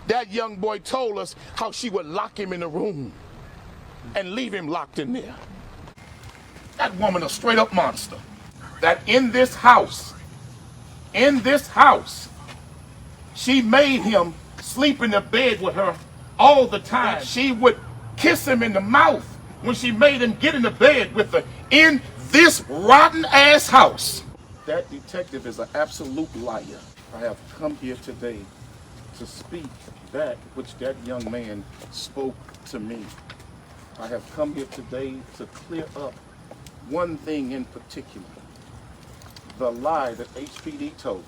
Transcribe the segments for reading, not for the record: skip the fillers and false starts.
That young boy told us how she would lock him in a room and leave him locked in there. That woman a straight up monster. That in this house, she made him sleep in the bed with her all the time. She would kiss him in the mouth when she made him get in the bed with her in this rotten ass house. That detective is an absolute liar. I have come here today to speak that which that young man spoke to me. I have come here today to clear up one thing in particular. The lie that HPD told.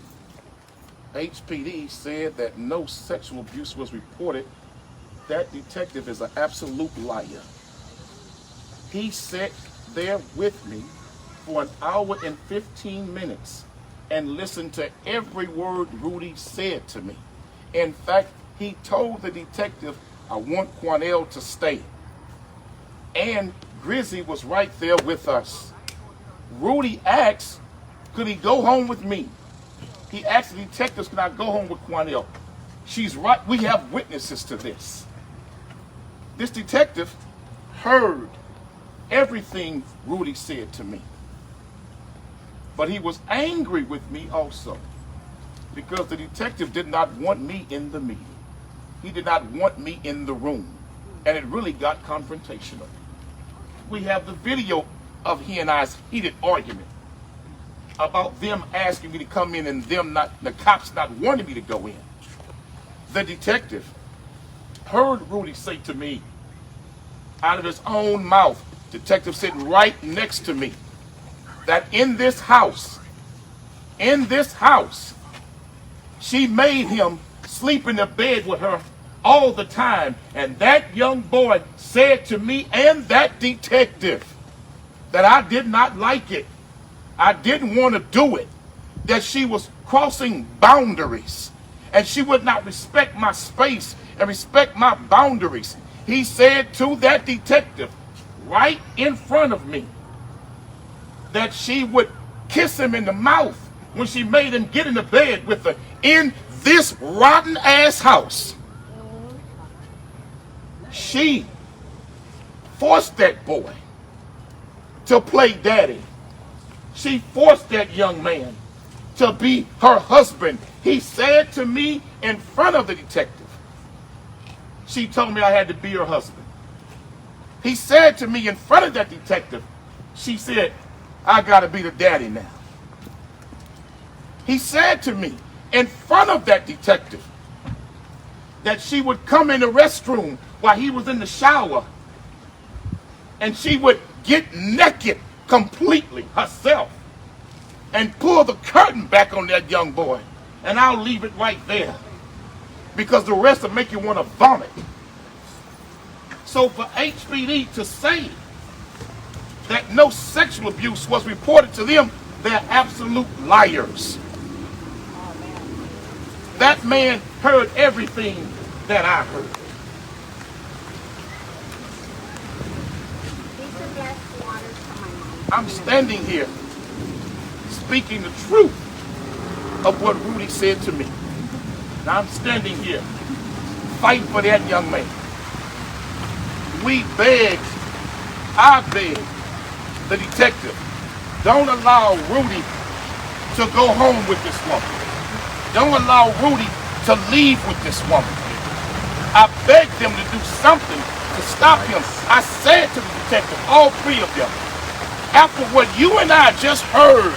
HPD said that no sexual abuse was reported. That detective is an absolute liar. He sat there with me for 1 hour and 15 minutes and listened to every word Rudy said to me. In fact, he told the detective, I want Quanell to stay. And Grizzy was right there with us. Rudy asked, could he go home with me? He asked the detectives, can I go home with Quanell? She's right, we have witnesses to this. This detective heard everything Rudy said to me. But he was angry with me also because the detective did not want me in the meeting. He did not want me in the room. And it really got confrontational. We have the video of he and I's heated argument about them asking me to come in and them not, the cops not wanting me to go in. The detective heard Rudy say to me out of his own mouth, detective sitting right next to me, that in this house, she made him sleep in the bed with her all the time. And that young boy said to me and that detective that I did not like it. I didn't want to do it. That she was crossing boundaries and she would not respect my space and respect my boundaries. He said to that detective right in front of me that she would kiss him in the mouth when she made him get in the bed with her in this rotten ass house. She forced that boy to play daddy. She forced that young man to be her husband. He said to me in front of the detective, she told me I had to be her husband. He said to me in front of that detective, she said, I gotta be the daddy now. He said to me in front of that detective that she would come in the restroom while he was in the shower and she would get naked completely herself and pull the curtain back on that young boy. And I'll leave it right there because the rest will make you want to vomit. So for HPD to say that no sexual abuse was reported to them, they're absolute liars. That man heard everything that I heard. I'm standing here speaking the truth of what Rudy said to me. Now I'm standing here fighting for that young man. I begged the detective, don't allow Rudy to go home with this woman. Don't allow Rudy to leave with this woman. I begged them to do something to stop him. I said to the detective, all three of them, after what you and I just heard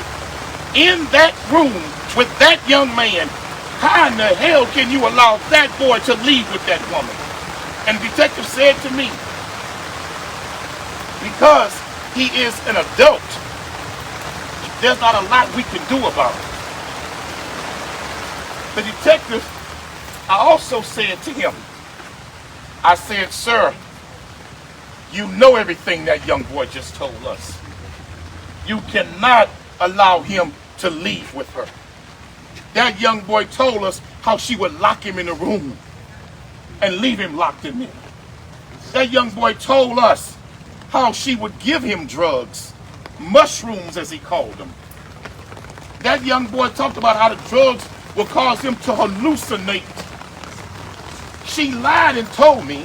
in that room with that young man, how in the hell can you allow that boy to leave with that woman? And the detective said to me, because he is an adult, there's not a lot we can do about it. The detective, I also said to him, I said, sir, you know everything that young boy just told us. You cannot allow him to leave with her. That young boy told us how she would lock him in a room and leave him locked in there. That young boy told us how she would give him drugs, mushrooms as he called them. That young boy talked about how the drugs will cause him to hallucinate. She lied and told me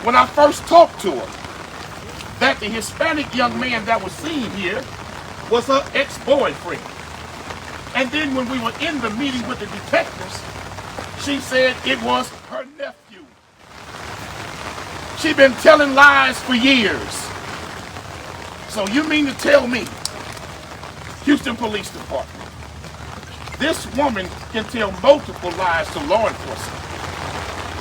when I first talked to her that the Hispanic young man that was seen here was her ex-boyfriend. And then when we were in the meeting with the detectives, she said it was her nephew. She'd been telling lies for years. So you mean to tell me, Houston Police Department, this woman can tell multiple lies to law enforcement.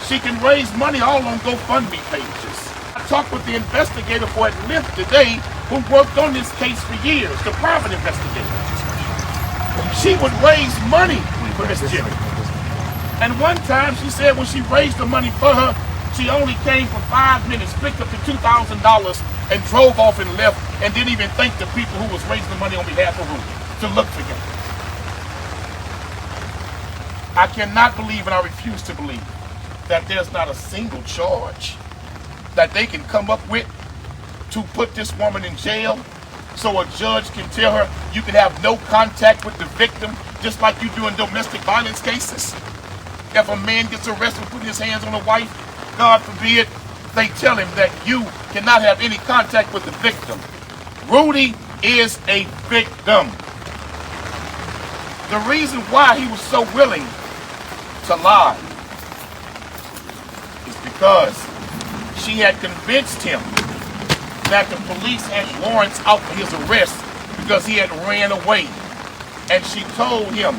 She can raise money all on GoFundMe pages. I talked with the investigator for at length today who worked on this case for years, the private investigator. She would raise money for Miss Jimmy. And one time she said when she raised the money for her, she only came for 5 minutes, picked up the $2,000 and drove off and left and didn't even thank the people who was raising the money on behalf of Rudy to look for him. I cannot believe and I refuse to believe that there's not a single charge that they can come up with to put this woman in jail so a judge can tell her you can have no contact with the victim, just like you do in domestic violence cases. If a man gets arrested for putting his hands on a wife, God forbid, they tell him that you cannot have any contact with the victim. Rudy is a victim. The reason why he was so willing to lie is because she had convinced him that the police had warrants out for his arrest because he had ran away. And she told him,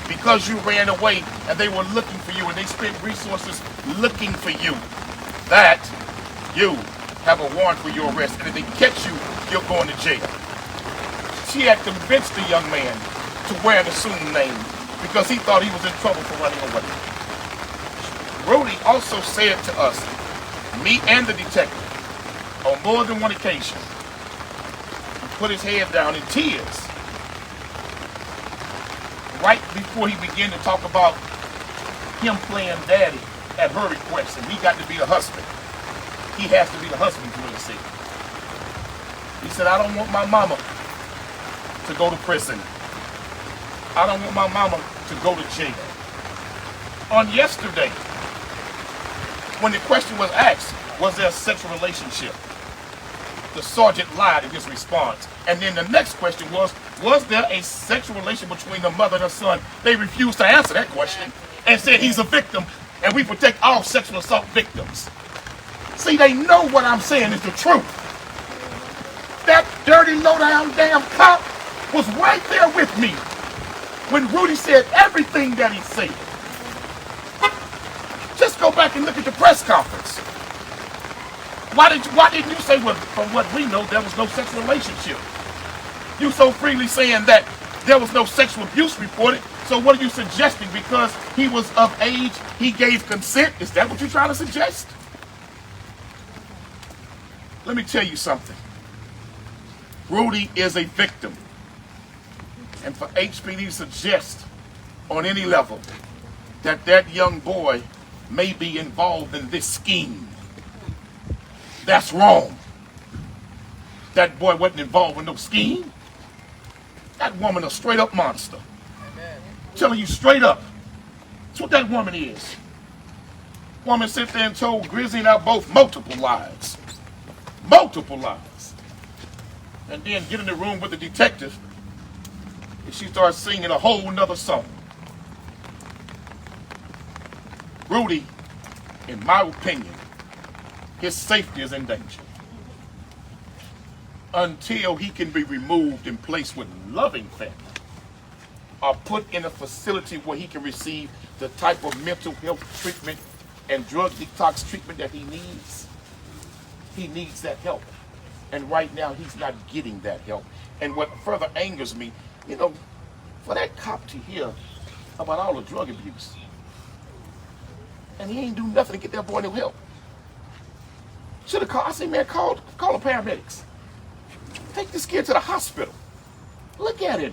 because you ran away and they were looking for you and they spent resources looking for you, that you have a warrant for your arrest. And if they catch you, you're going to jail. She had convinced the young man to wear an assumed name because he thought he was in trouble for running away. Rudy also said to us, me and the detective, on more than one occasion, he put his head down in tears right before he began to talk about him playing daddy at her request, and he got to be the husband. He has to be the husband, is what he said. He said, I don't want my mama to go to prison. I don't want my mama to go to jail. On yesterday, when the question was asked, was there a sexual relationship? The sergeant lied in his response. And then the next question was there a sexual relation between the mother and her son? They refused to answer that question and said he's a victim and we protect all sexual assault victims. See, they know what I'm saying is the truth. That dirty, low-down damn cop was right there with me when Rudy said everything that he said. Just go back and look at the press conference. Why didn't you say, well, from what we know, there was no sexual relationship? You so freely saying that there was no sexual abuse reported, so what are you suggesting? Because he was of age, he gave consent? Is that what you're trying to suggest? Let me tell you something. Rudy is a victim. And for HPD to suggest on any level that that young boy may be involved in this scheme, that's wrong. That boy wasn't involved in no scheme. That woman a straight up monster. Amen. Telling you straight up. That's what that woman is. Woman sit there and told Grizzly and I both multiple lies. Multiple lies. And then get in the room with the detective and she starts singing a whole nother song. Rudy, in my opinion, his safety is in danger. Until he can be removed and placed with loving family or put in a facility where he can receive the type of mental health treatment and drug detox treatment that he needs. He needs that help. And right now he's not getting that help. And what further angers me, you know, for that cop to hear about all the drug abuse and he ain't do nothing to get that boy no help. Should have called, I say, man, call the paramedics. Take this kid to the hospital. Look at him.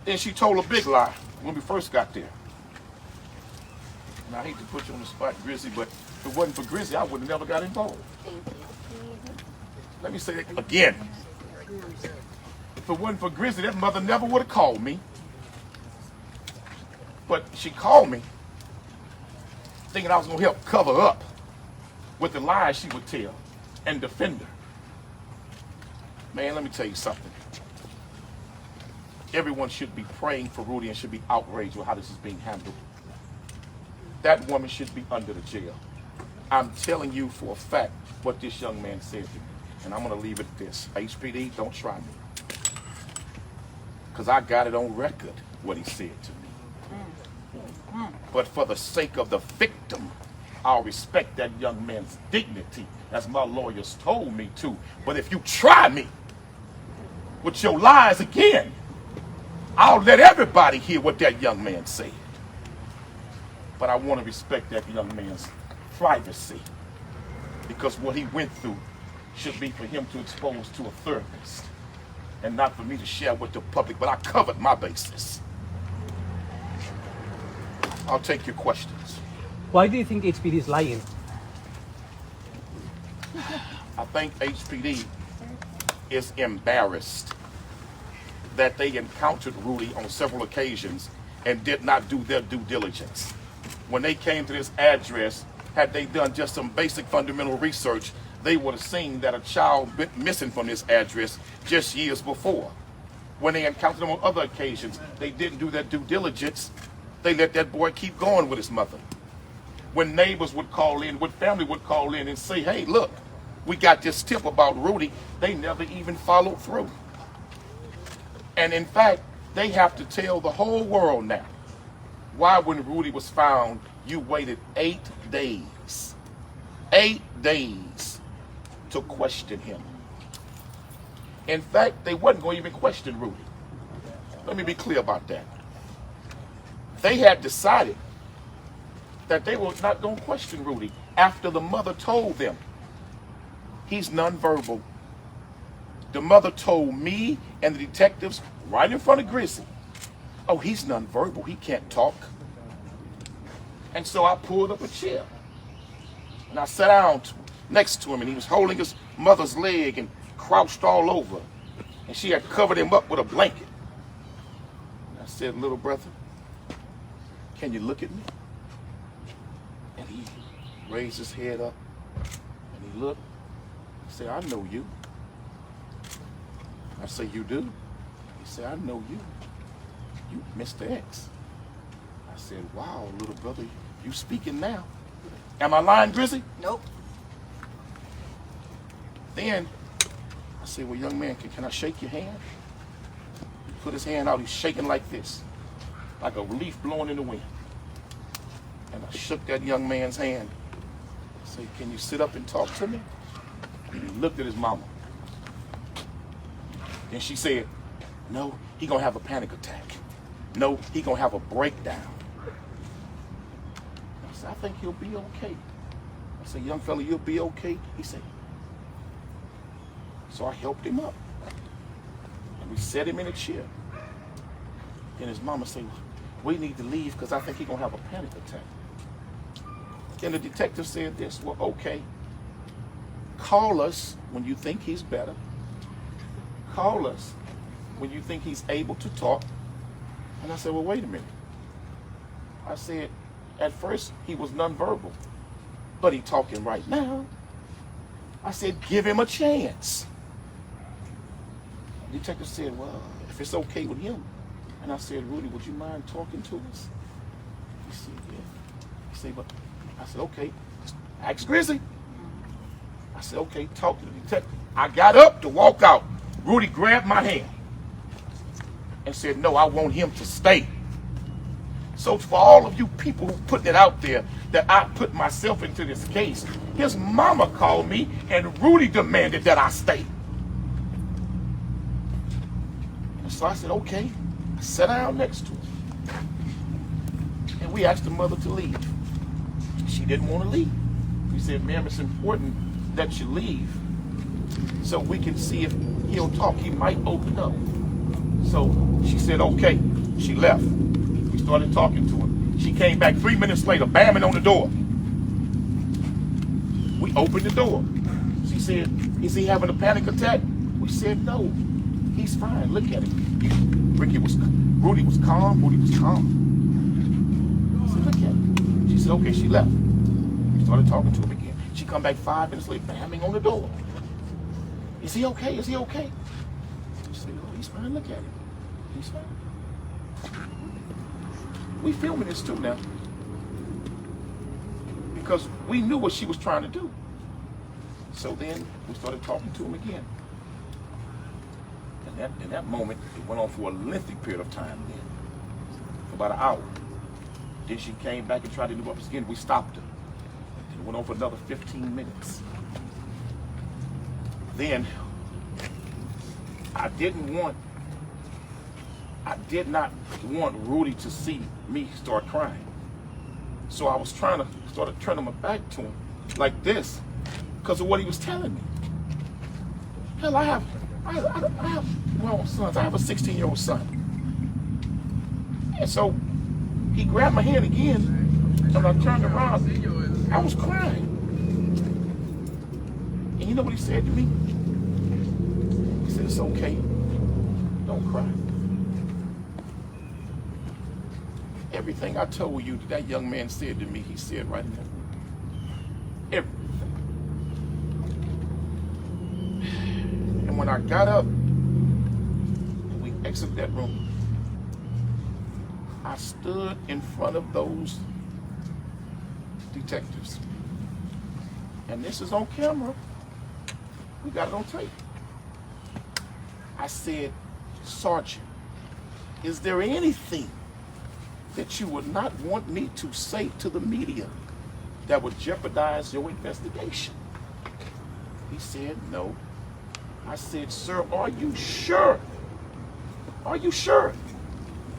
Then she told a big lie when we first got there. And I hate to put you on the spot, Grizzly, but if it wasn't for Grizzly, I would have never got involved. Let me say that again. If it wasn't for Grizzly, that mother never would have called me. But she called me thinking I was going to help cover up with the lies she would tell and defend her. Man, let me tell you something. Everyone should be praying for Rudy and should be outraged with how this is being handled. That woman should be under the jail. I'm telling you for a fact what this young man said to me. And I'm going to leave it at this. HPD, don't try me. Because I got it on record what he said to me. But for the sake of the victim, I'll respect that young man's dignity, as my lawyers told me to. But if you try me with your lies again, I'll let everybody hear what that young man said. But I want to respect that young man's privacy, because what he went through should be for him to expose to a therapist and not for me to share with the public. But I covered my bases. I'll take your questions. Why do you think HPD is lying? I think HPD is embarrassed that they encountered Rudy on several occasions and did not do their due diligence. When they came to this address, had they done just some basic fundamental research, they would have seen that a child went missing from this address just years before. When they encountered him on other occasions, they didn't do their due diligence. They let that boy keep going with his mother. When neighbors would call in, when family would call in and say, hey, look, we got this tip about Rudy, they never even followed through. And in fact, they have to tell the whole world now why when Rudy was found, you waited 8 days. 8 days to question him. In fact, they wasn't going to even question Rudy. Let me be clear about that. They had decided that they were not going to question Rudy after the mother told them he's nonverbal. The mother told me and the detectives right in front of Grizzly, oh, he's nonverbal, he can't talk. And so I pulled up a chair and I sat down next to him, and he was holding his mother's leg and crouched all over, and she had covered him up with a blanket. And I said, little brother, can you look at me? And he raised his head up and he looked. He said, I know you. I said, you do? He said, I know you. You Mr. X. I said, wow, little brother, you speaking now. Am I lying, Grizzly? Nope. Then I said, well, young man, can I shake your hand? He put his hand out, he's shaking like this, like a leaf blowing in the wind. And I shook that young man's hand. I said, can you sit up and talk to me? And he looked at his mama. Then she said, no, he gonna have a panic attack. No, he gonna have a breakdown. I said, I think he'll be okay. I said, young fella, you'll be okay? He said, so I helped him up. And we set him in a chair. Then his mama said, we need to leave because I think he's gonna have a panic attack. Then the detective said this, well, okay, call us when you think he's better. Call us when you think he's able to talk. And I said, well, wait a minute. I said, at first he was nonverbal, but he's talking right now. I said, give him a chance. The detective said, well, if it's okay with him. And I said, Rudy, would you mind talking to us? He said, yeah. He said, but I said, okay, ask Grizzly. I said, okay, talk to the detective. I got up to walk out. Rudy grabbed my hand and said, no, I want him to stay. So for all of you people who putting it out there that I put myself into this case, his mama called me and Rudy demanded that I stay. And so I said, okay. I sat down next to him. And we asked the mother to leave. She didn't want to leave. We said, ma'am, it's important that you leave so we can see if he'll talk. He might open up. So she said, okay. She left. We started talking to him. She came back 3 minutes later, bamming on the door. We opened the door. She said, is he having a panic attack? We said, no. He's fine. Look at him. Rudy was calm. Rudy was calm. said, okay, she left. We started talking to him again. She come back 5 minutes later, banging on the door. Is he okay? Is he okay? She said, oh, he's fine. Look at him. He's fine. We filming this too now. Because we knew what she was trying to do. So then we started talking to him again. And in that moment, it went on for a lengthy period of time then. For about an hour. Then she came back and tried to do up again. We stopped her. It went on for another 15 minutes. Then I did not want Rudy to see me start crying. So I was trying to start turning my back to him like this because of what he was telling me. Hell, I have well, sons. I have a 16-year-old son. And so he grabbed my hand again, and when I turned around, I was crying. And you know what he said to me? He said, it's okay. Don't cry. Everything I told you that young man said to me, he said right now. Everything. And when I got up and we exited that room, I stood in front of those detectives. And this is on camera. We got it on tape. I said, Sergeant, is there anything that you would not want me to say to the media that would jeopardize your investigation? He said, no. I said, sir, are you sure? Are you sure?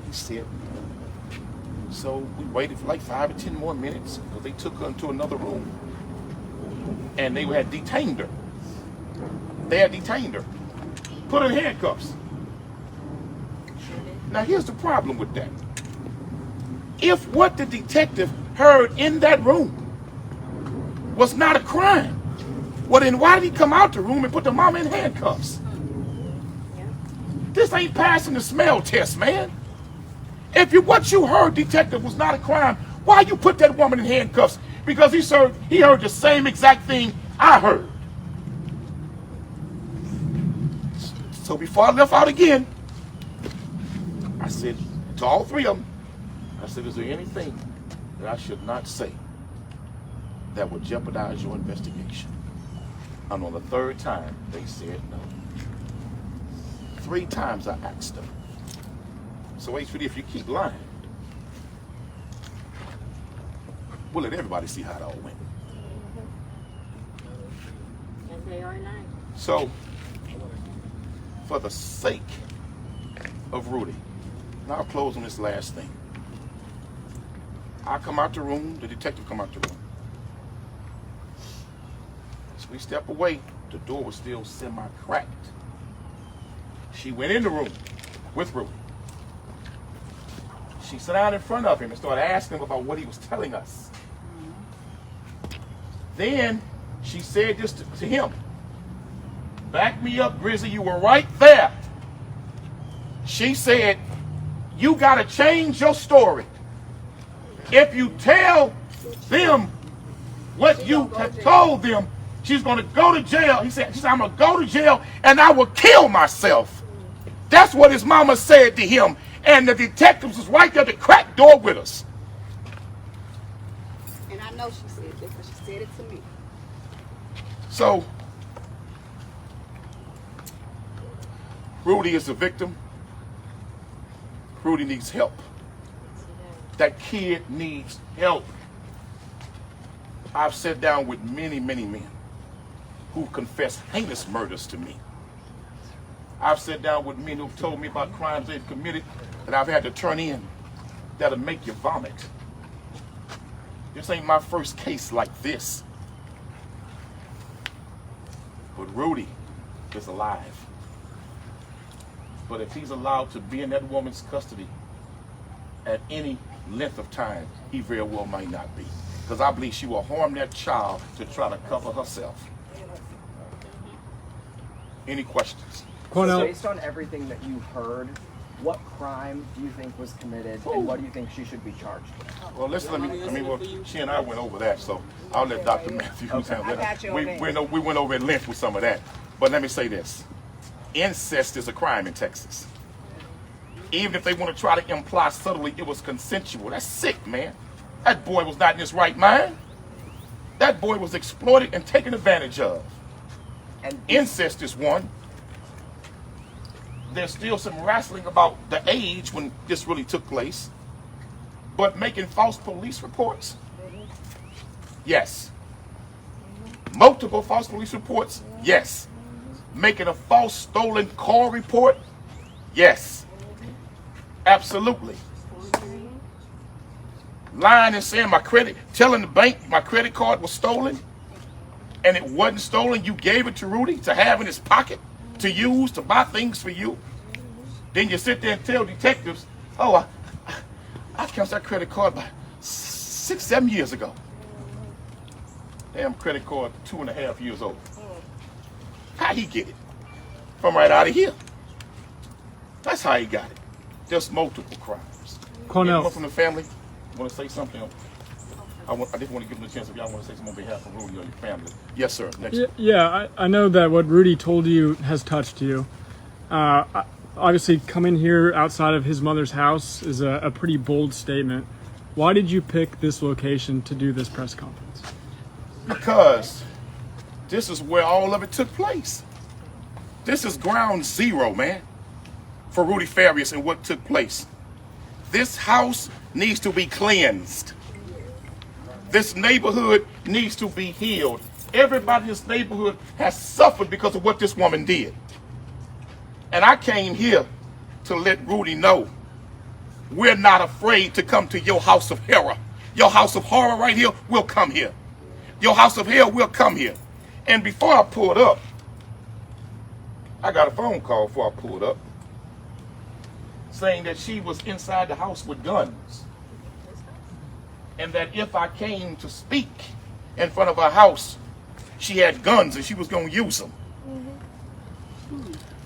He said, no. So we waited for like 5 or 10 more minutes because they took her into another room and they had detained her. They had detained her, put her in handcuffs. Now here's the problem with that. If what the detective heard in that room was not a crime, well then why did he come out the room and put the mama in handcuffs? This ain't passing the smell test, man. If what you heard, detective, was not a crime, why you put that woman in handcuffs? Because he heard the same exact thing I heard. So before I left out again, I said to all three of them, I said, is there anything that I should not say that would jeopardize your investigation? And on the third time, they said no. 3 times I asked them. So HVD, if you keep lying, we'll let everybody see how it all went. And they are lying. So, for the sake of Rudy, and I'll close on this last thing. I come out the room, the detective come out the room. As we step away, the door was still semi-cracked. She went in the room with Rudy. She sat down in front of him and started asking him about what he was telling us. Then she said this to him. Back me up, Grizzly, you were right there. She said, you gotta change your story. If you tell them what you have told them, she's gonna go to jail. She said, I'm gonna go to jail and I will kill myself. That's what his mama said to him. And the detectives was right there at the crack door with us. And I know she said that because she said it to me. So, Rudy is a victim. Rudy needs help. That kid needs help. I've sat down with many, many men who confessed heinous murders to me. I've sat down with men who've told me about crimes they've committed that I've had to turn in that'll make you vomit. This ain't my first case like this. But Rudy is alive. But if he's allowed to be in that woman's custody at any length of time, he very well might not be. Because I believe she will harm that child to try to cover herself. Any questions? So based on everything that you heard, What crime do you think was committed, and what do you think she should be charged with? Well, she and I went over that, so I'll let Dr. Matthews handle that. I got you on that. We went over at length with some of that. But let me say this. Incest is a crime in Texas. Even if they want to try to imply subtly it was consensual. That's sick, man. That boy was not in his right mind. That boy was exploited and taken advantage of. And incest is one. There's still some wrestling about the age when this really took place. But making false police reports? Yes. Multiple false police reports? Yes. Making a false stolen car report? Yes. Absolutely. Lying and saying telling the bank my credit card was stolen, and it wasn't stolen. You gave it to Rudy to have in his pocket, to use, to buy things for you. Then you sit there and tell detectives, oh, I canceled that credit card by 6-7 years ago. Damn credit card, 2.5 years old. How he get it? From right out of here. That's how he got it. Just multiple crimes. Quanell. Anyone from the family want to say something? I just want to give them a chance if y'all want to say something on behalf of Rudy or your family. Yes, sir. Next. Yeah, I know that what Rudy told you has touched you. Obviously, coming here outside of his mother's house is a pretty bold statement. Why did you pick this location to do this press conference? Because this is where all of it took place. This is ground zero, man, for Rudy Farias and what took place. This house needs to be cleansed. This neighborhood needs to be healed. Everybody in this neighborhood has suffered because of what this woman did. And I came here to let Rudy know we're not afraid to come to your house of horror. Your house of horror right here, we'll come here. Your house of hell, we'll come here. And before I pulled up, I got a phone call before I pulled up saying that she was inside the house with guns. And that if I came to speak in front of her house, she had guns and she was going to use them.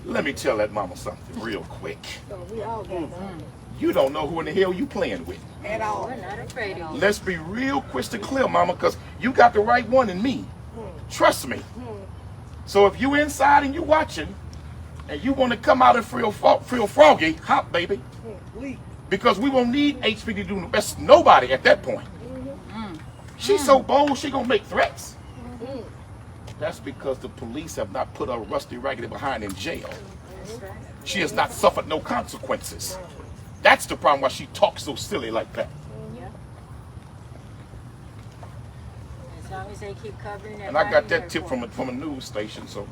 Let me tell that mama something real quick. You don't know who in the hell you playing with. At all. We're not afraid of you. Let's be real crystal clear, mama, because you got the right one in me. Trust me. So if you inside and you watching, and you want to come out and feel froggy, hop, baby. Because we won't need HPD to do the best nobody at that point. She's so bold, she gonna make threats. That's because the police have not put her rusty raggedy behind in jail. She has not suffered no consequences. That's the problem why she talks so silly like that. As long as they keep covering that. And I got that tip from a news station, so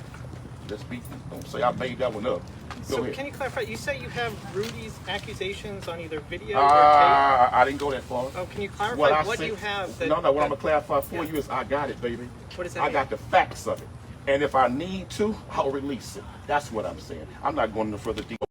don't say I made that one up. Go So ahead. can you clarify? You say you have Rudy's accusations on either video or tape. I didn't go that far. Oh, can you clarify what said, you have? No, what I'm gonna clarify for you is I got it, baby. What does that I mean? got the facts of it, and if I need to, I'll release it. That's what I'm saying. I'm not going no further deep.